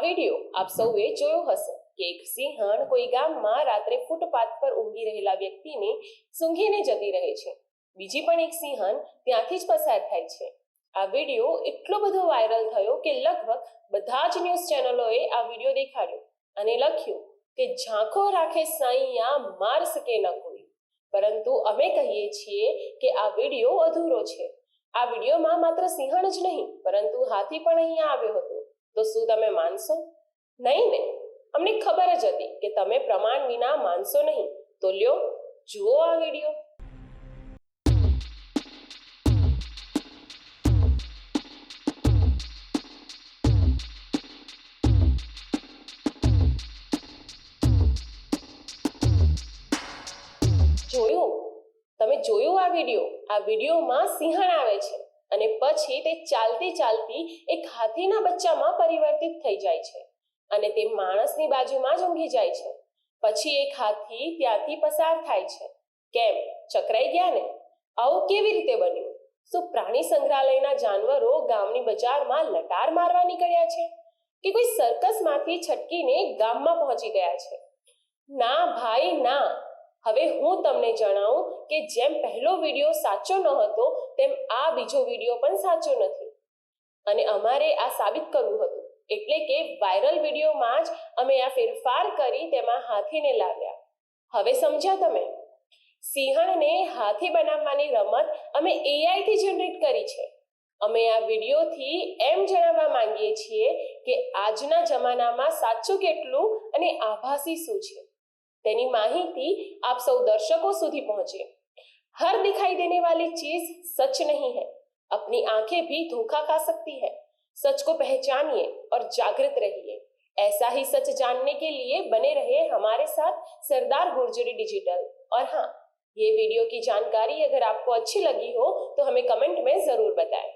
Video આપ સૌએ જોયો હશે કે એક સિંહણ કોઈ ગામમાં રાત્રે ફૂટપાથ પર ઊંઘી રહેલા વ્યક્તિને સૂંઘીને જતી રહે છે. બીજી પણ એક સિંહણ ત્યાંથી જ પસાર થાય છે. આ વિડીયો એટલો બધો વાયરલ થયો કે લગભગ બધા જ ન્યૂઝ ચેનલોએ આ વિડીયો દેખાડ્યો અને લખ્યું કે ઝાંખો રાખે સાઈયા માર સકે ન કોઈ. પરંતુ અમે કહીએ છીએ કે આ વિડીયો અધૂરો છે. આ વિડીયોમાં માત્ર સિંહણ જ નહીં પરંતુ હાથી પણ અહીંયા આવ્યો હતો. તો શું તમે માનશો? નહીં ને? અમને ખબર જ હતી કે તમે પ્રમાણ વિના માનશો નહીં. તો લ્યો જુઓ આ વિડીયો. તમે જોયું આ વિડીયો? આ વિડીયોમાં સિંહણ આવે છે અને પછી તે ચાલતી ચાલતી એક હાથીના બચ્ચામાં પરિવર્તિત થઈ જાય છે અને તે માણસની બાજુમાં જ ઊંઘી જાય છે. પછી એક હાથી ત્યાંથી પસાર થાય છે. કેમ? ચકરાઈ ગયા ને? આવું કેવી રીતે બન્યું? શું પ્રાણી સંગ્રહાલયના જાનવરો ગામની બજારમાં લટાર મારવા નીકળ્યા છે કે કોઈ સર્કસમાંથી છટકીને ગામમાં પહોંચી ગયા છે? ના ભાઈ ના. હવે હું તમને જણાવું કે જેમ પહેલો વિડીયો સાચો ન હતો તેમ આ બીજો વિડીયો પણ સાચો નથી અને અમારે આ સાબિત કરવું હતું. એટલે કે વાયરલ વિડીયોમાં જ અમે આ ફેરફાર કરી તેમાં હાથીને લાવ્યા. હવે સમજ્યા તમે? સિંહણને હાથી બનાવવાની રમત અમે AI થી જનરેટ કરી છે. અમે આ વિડીયોથી એમ જણાવવા માંગીએ છીએ કે આજના જમાનામાં સાચું કેટલું અને આભાસી શું છે તેની માહિતી आप सब दर्शकों સુધી पहुंचे. हर दिखाई देने वाली चीज सच नहीं है. अपनी आंखें भी धोखा खा सकती है. सच को पहचानिए और जागृत रहिए. ऐसा ही सच जानने के लिए बने रहे हमारे साथ सरदार गुर्जरी डिजिटल. और हाँ, ये वीडियो की जानकारी अगर आपको अच्छी लगी हो तो हमें कमेंट में जरूर बताएं.